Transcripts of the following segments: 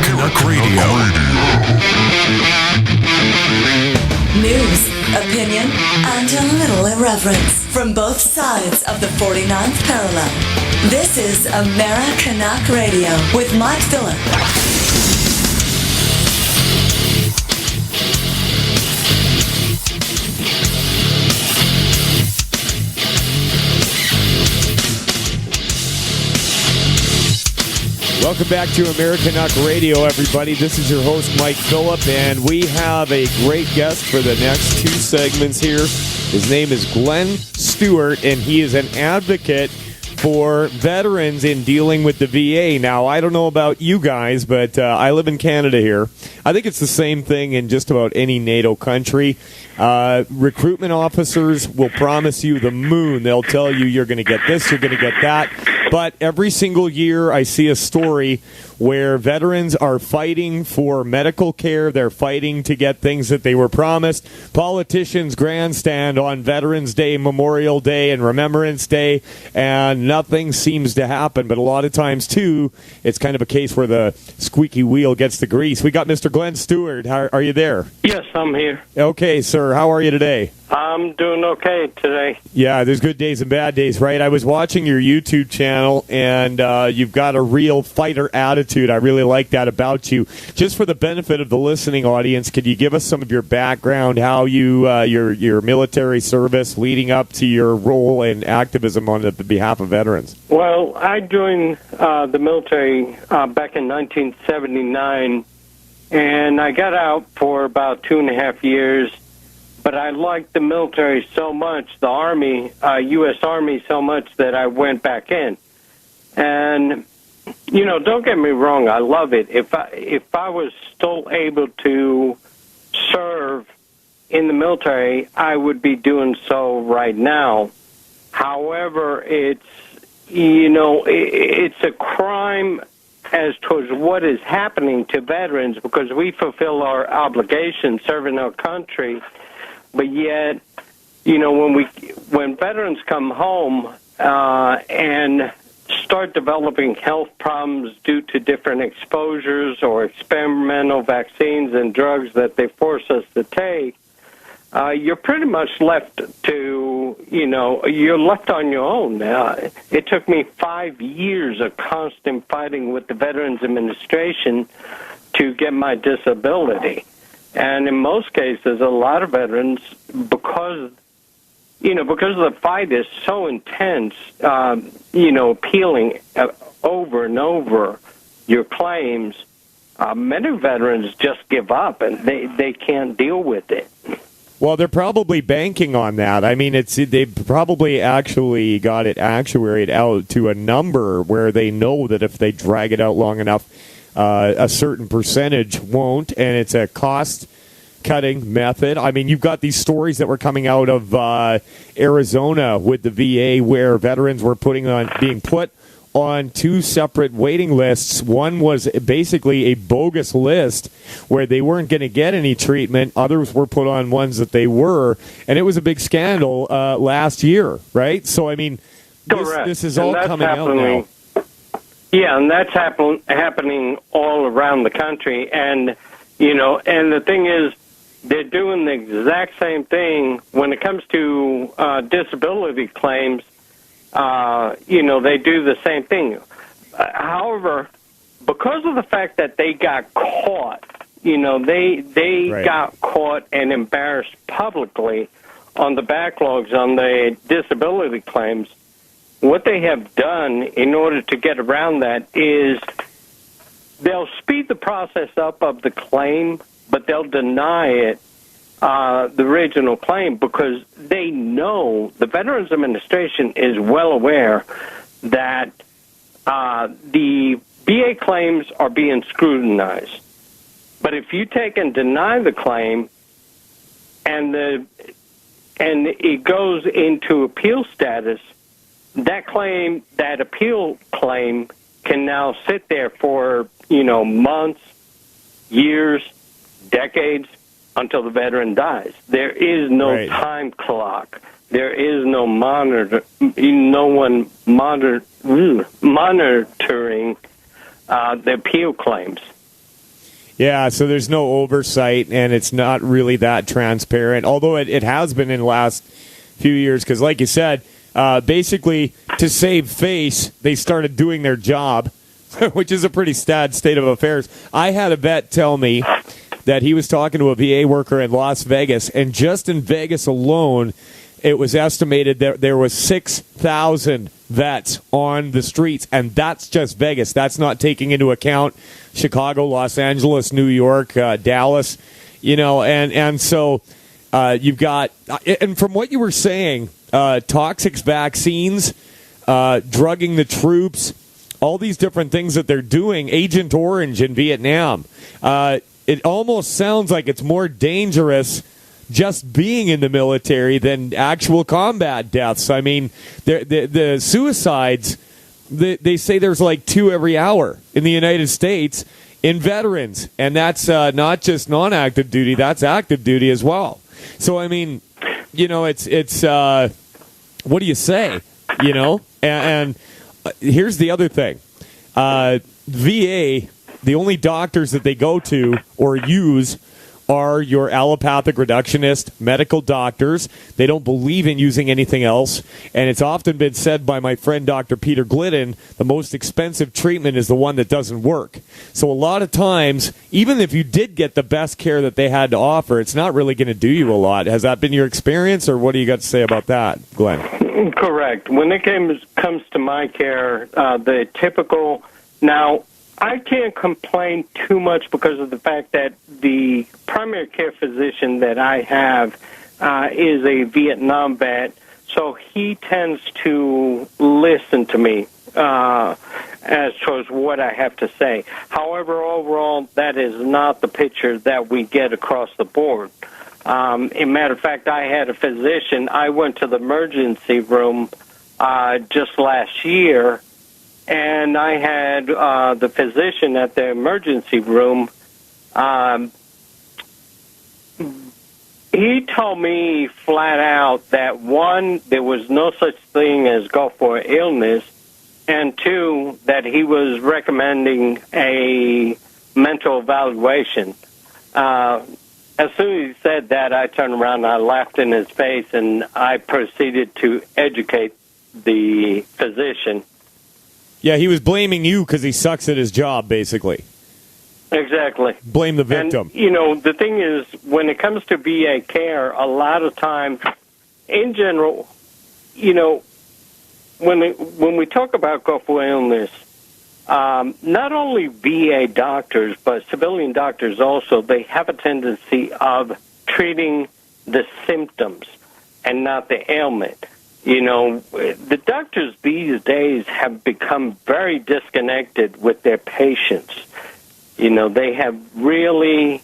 Americanuck Radio. News, opinion, and a little irreverence from both sides of the 49th parallel. This is Americanuck Radio with Mike Phillip. Welcome back to Americanuck Radio, everybody. This is your host, Mike Phillip, and we have a great guest for the next two segments here. His name is Glenn Stewart, and he is an advocate for veterans in dealing with the VA. Now, I don't know about you guys, but I live in Canada here. I think it's the same thing in just about any NATO country. Recruitment officers will promise you the moon. They'll tell you you're going to get this, you're going to get that. But every single year I see a story where veterans are fighting for medical care. They're fighting to get things that they were promised. Politicians grandstand on Veterans Day, Memorial Day, and Remembrance Day, and nothing seems to happen. But a lot of times, too, it's kind of a case where the squeaky wheel gets the grease. We got Mr. Glenn Stewart. Are you there? Yes, I'm here. Okay, sir. How are you today? I'm doing okay today. Yeah, there's good days and bad days, right? I was watching your YouTube channel, and you've got a real fighter attitude. I really like that about you. Just for the benefit of the listening audience, could you give us some of your background, how you your military service leading up to your role in activism on the behalf of veterans? Well, I joined the military back in 1979, and I got out for about 2.5 years. But I liked the military so much, the Army, U.S. Army so much, that I went back in. And, you know, don't get me wrong, I love it. If I was still able to serve in the military, I would be doing so right now. However, it's a crime as towards what is happening to veterans, because we fulfill our obligations serving our country. But yet, you know, when veterans come home and start developing health problems due to different exposures or experimental vaccines and drugs that they force us to take, you're pretty much left you're left on your own. It took me 5 years of constant fighting with the Veterans Administration to get my disability. And in most cases, a lot of veterans, because the fight is so intense, appealing over and over your claims, many veterans just give up and they can't deal with it. Well, they're probably banking on that. I mean, they've probably actually got it actuaried out to a number where they know that if they drag it out long enough, a certain percentage won't, and it's a cost-cutting method. I mean, you've got these stories that were coming out of Arizona with the VA where veterans were being put on two separate waiting lists. One was basically a bogus list where they weren't going to get any treatment. Others were put on ones that they were, and it was a big scandal last year, right? So, I mean, this is all coming out now. Yeah, and that's happening all around the country. And, and the thing is, they're doing the exact same thing when it comes to disability claims. They do the same thing. However, because of the fact that they got caught, they right. got caught and embarrassed publicly on the backlogs on the disability claims, what they have done in order to get around that is they'll speed the process up of the claim, but they'll deny it, the original claim, because they know the Veterans Administration is well aware that the VA claims are being scrutinized. But if you take and deny the claim and it goes into appeal status, that appeal claim can now sit there for, months, years, decades, until the veteran dies. There is no right. time clock. There is no no one monitoring the appeal claims. Yeah, so there's no oversight, and it's not really that transparent, although it has been in the last few years, because like you said, basically to save face, they started doing their job, which is a pretty sad state of affairs. I had a vet tell me that he was talking to a VA worker in Las Vegas, and just in Vegas alone, it was estimated that there was 6,000 vets on the streets, and that's just Vegas. That's not taking into account Chicago, Los Angeles, New York, Dallas, and so you've got, and from what you were saying, toxic vaccines, drugging the troops, all these different things that they're doing, Agent Orange in Vietnam, it almost sounds like it's more dangerous just being in the military than actual combat deaths. I mean, the suicides, they say there's like 2 every hour in the United States in veterans, and that's not just non-active duty, that's active duty as well. So, I mean, it's what do you say, And here's the other thing. VA, the only doctors that they go to or use are your allopathic reductionist medical doctors. They don't believe in using anything else. And it's often been said by my friend Dr. Peter Glidden, the most expensive treatment is the one that doesn't work. So a lot of times, even if you did get the best care that they had to offer, it's not really going to do you a lot. Has that been your experience, or what do you got to say about that, Glenn? Correct. When it comes to my care, the typical... Now, I can't complain too much because of the fact that the primary care physician that I have is a Vietnam vet, so he tends to listen to me as towards what I have to say. However, overall, that is not the picture that we get across the board. As a matter of fact, I had a physician. I went to the emergency room just last year, and I had the physician at the emergency room. He told me flat out that, one, there was no such thing as Gulf War illness, and two, that he was recommending a mental evaluation. As soon as he said that, I turned around and I laughed in his face, and I proceeded to educate the physician. Yeah, he was blaming you because he sucks at his job, basically. Exactly. Blame the victim. And, the thing is, when it comes to VA care, a lot of times, in general, when we talk about Gulf War illness, not only VA doctors, but civilian doctors also, they have a tendency of treating the symptoms and not the ailment. The doctors these days have become very disconnected with their patients. They have really,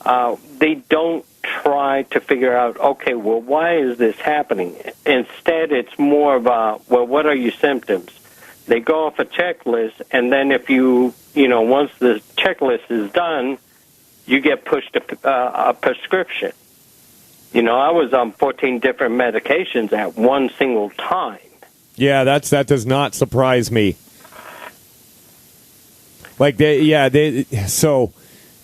they don't try to figure out, okay, well, why is this happening? Instead, it's more of a, well, what are your symptoms? They go off a checklist, and then if once the checklist is done, you get pushed a prescription. I was on 14 different medications at one single time. Yeah, that does not surprise me. So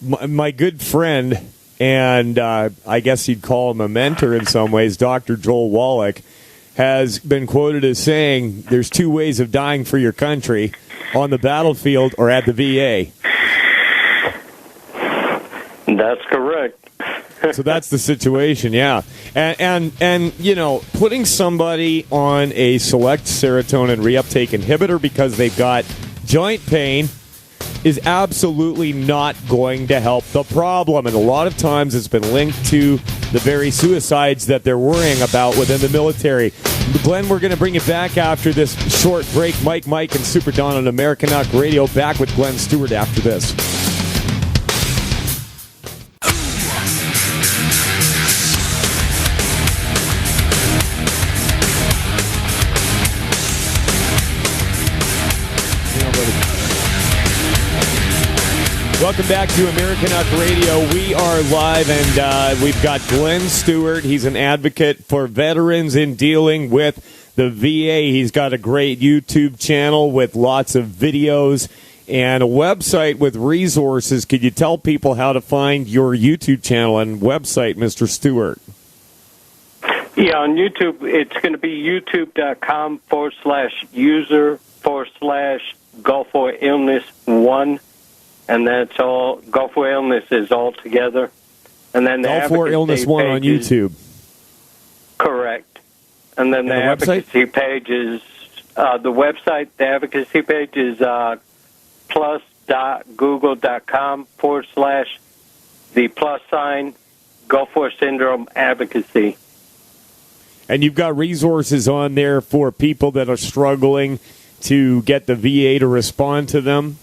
my good friend, and I guess you'd call him a mentor in some ways, Dr. Joel Wallach, has been quoted as saying, there's 2 ways of dying for your country, on the battlefield or at the VA. That's correct. So that's the situation, yeah. And putting somebody on a select serotonin reuptake inhibitor because they've got joint pain is absolutely not going to help the problem. And a lot of times it's been linked to the very suicides that they're worrying about within the military. Glenn, we're going to bring it back after this short break. Mike, and Super Don on Americanuck Radio. Back with Glenn Stewart after this. Welcome back to Americanuck Radio. We are live, and we've got Glenn Stewart. He's an advocate for veterans in dealing with the VA. He's got a great YouTube channel with lots of videos and a website with resources. Could you tell people how to find your YouTube channel and website, Mr. Stewart? Yeah, on YouTube, it's going to be youtube.com/user/Gulf War Illness 1. And that's all. Gulf War Illness is all together. And then the Gulf War Illness 1 on YouTube. Correct. And then the advocacy page is, the website, the advocacy page is plus.google.com/the +Gulf War Syndrome Advocacy. And you've got resources on there for people that are struggling to get the VA to respond to them?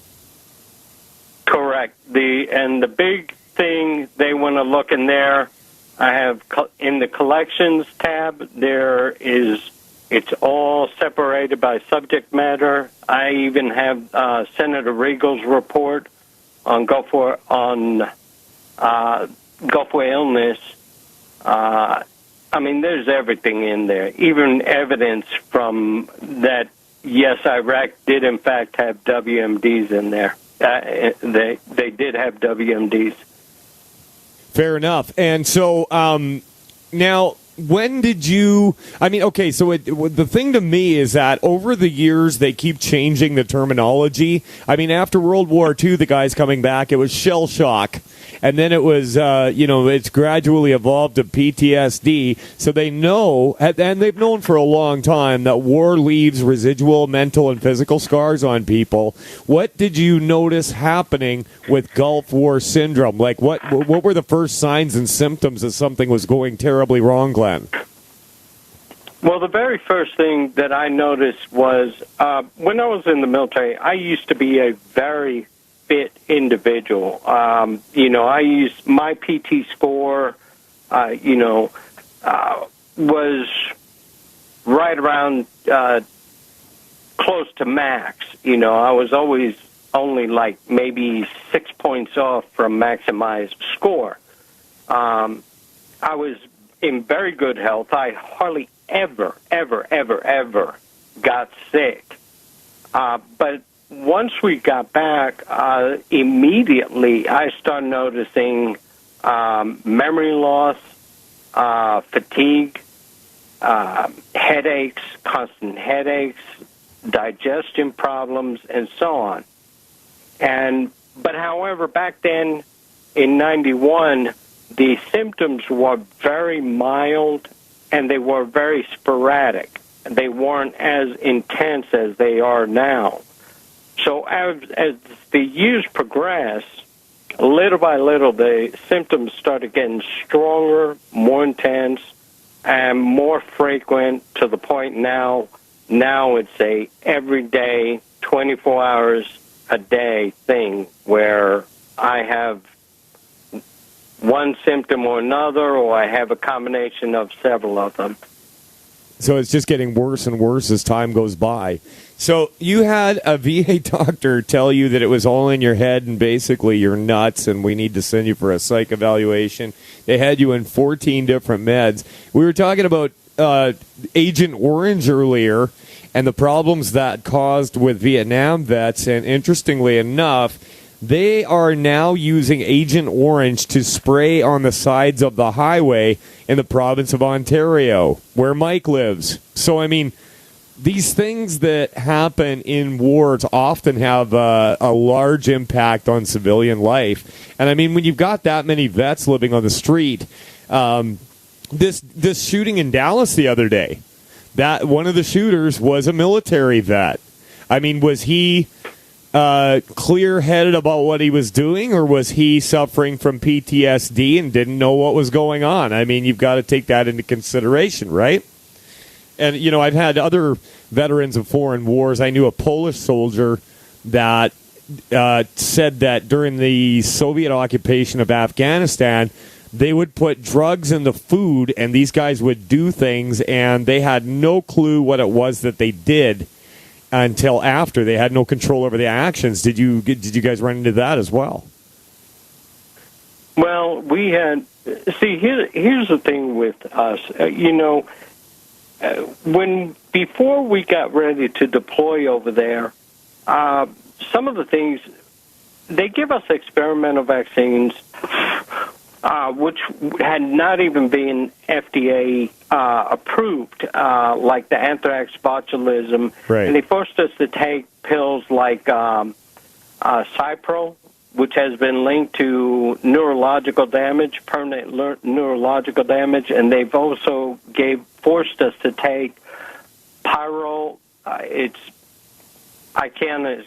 Correct. The big thing they want to look in there, I have in the collections tab, it's all separated by subject matter. I even have Senator Regal's report on Gulf War Illness. I mean, there's everything in there, even evidence from that, yes, Iraq did, in fact, have WMDs in there. They did have WMDs. Fair enough. And so now, when did you... I mean, okay, so the thing to me is that over the years, they keep changing the terminology. I mean, after World War II, the guys coming back, it was shell shock. And then it was, it's gradually evolved to PTSD. So they know, and they've known for a long time, that war leaves residual mental and physical scars on people. What did you notice happening with Gulf War syndrome? Like, what were the first signs and symptoms that something was going terribly wrong, Glenn? Well, the very first thing that I noticed was when I was in the military, I used to be a very fit individual. I used my PT score, was right around close to max. I was always only like maybe 6 points off from maximized score. I was in very good health. I hardly ever got sick. But once we got back, immediately I started noticing memory loss, fatigue, headaches, constant headaches, digestion problems, and so on. But however, back then in 91, the symptoms were very mild and they were very sporadic. They weren't as intense as they are now. So as the years progressed, little by little, the symptoms started getting stronger, more intense, and more frequent to the point now it's a everyday, 24 hours a day thing where I have one symptom or another, or I have a combination of several of them. So it's just getting worse and worse as time goes by. So you had a VA doctor tell you that it was all in your head and basically you're nuts and we need to send you for a psych evaluation. They had you in 14 different meds. We were talking about Agent Orange earlier and the problems that caused with Vietnam vets. And interestingly enough, they are now using Agent Orange to spray on the sides of the highway in the province of Ontario, where Mike lives. So, I mean, these things that happen in wars often have a large impact on civilian life. And, I mean, when you've got that many vets living on the street, this shooting in Dallas the other day, that one of the shooters was a military vet. I mean, was he clear-headed about what he was doing, or was he suffering from PTSD and didn't know what was going on? I mean, you've got to take that into consideration, right? And, I've had other veterans of foreign wars. I knew a Polish soldier that said that during the Soviet occupation of Afghanistan, they would put drugs in the food, and these guys would do things, and they had no clue what it was that they did until after. They had no control over the actions. Did you guys run into that as well? Well, we had... See, here's the thing with us. Before we got ready to deploy over there, some of the things, they give us experimental vaccines, which had not even been FDA approved, like the anthrax, botulism. Right. And they forced us to take pills like Cipro, which has been linked to neurological damage, permanent neurological damage, and they've also forced us to take Pyro. I can't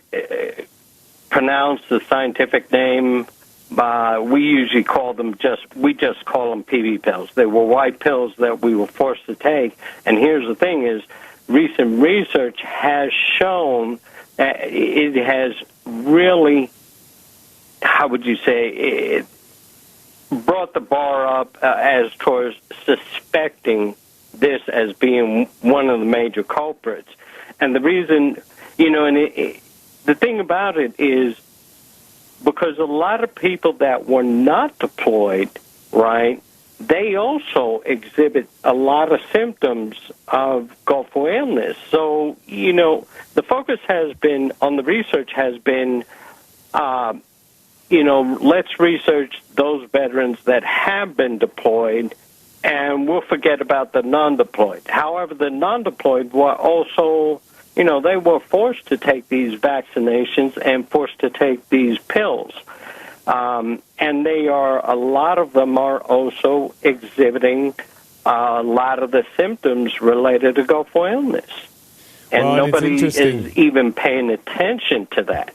pronounce the scientific name. We usually call them we just call them PV pills. They were white pills that we were forced to take. And here's the thing: is recent research has shown that it has really, how would you say, it brought the bar up as towards suspecting this as being one of the major culprits. And the reason, the thing about it is because a lot of people that were not deployed, right, they also exhibit a lot of symptoms of Gulf War illness. So, the focus has been, on the research has been, let's research those veterans that have been deployed, and we'll forget about the non-deployed. However, the non-deployed were also, they were forced to take these vaccinations and forced to take these pills. And a lot of them are also exhibiting a lot of the symptoms related to Gulf War illness. And nobody is even paying attention to that.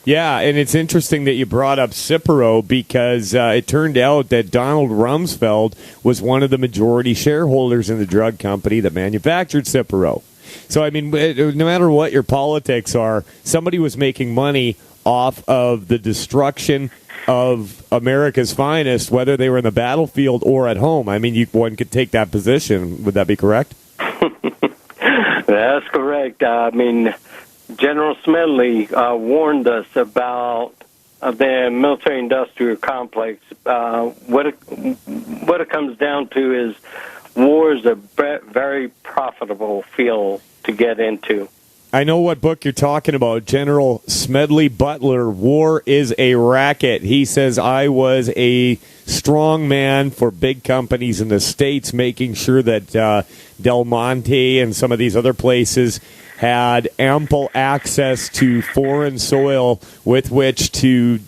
Yeah, and it's interesting that you brought up Cipro because it turned out that Donald Rumsfeld was one of the majority shareholders in the drug company that manufactured Cipro. So, I mean, no matter what your politics are, somebody was making money off of the destruction of America's finest, whether they were in the battlefield or at home. I mean, one could take that position. Would that be correct? That's correct. I mean, General Smedley warned us about the military-industrial complex. What it comes down to is war is a very profitable field to get into. I know what book you're talking about. General Smedley Butler, War is a Racket. He says, I was a strong man for big companies in the States, making sure that Del Monte and some of these other places had ample access to foreign soil with which to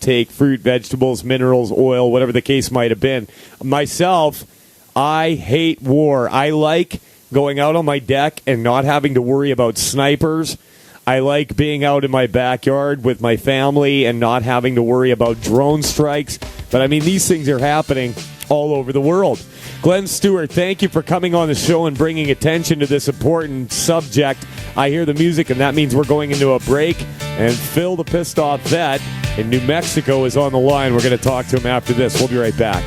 take fruit, vegetables, minerals, oil, whatever the case might have been. Myself, I hate war. I like going out on my deck and not having to worry about snipers. I like being out in my backyard with my family and not having to worry about drone strikes. But, I mean, these things are happening all over the world. Glenn Stewart, thank you for coming on the show and bringing attention to this important subject. I hear the music, and that means we're going into a break. And Phil, the pissed-off vet in New Mexico, is on the line. We're going to talk to him after this. We'll be right back.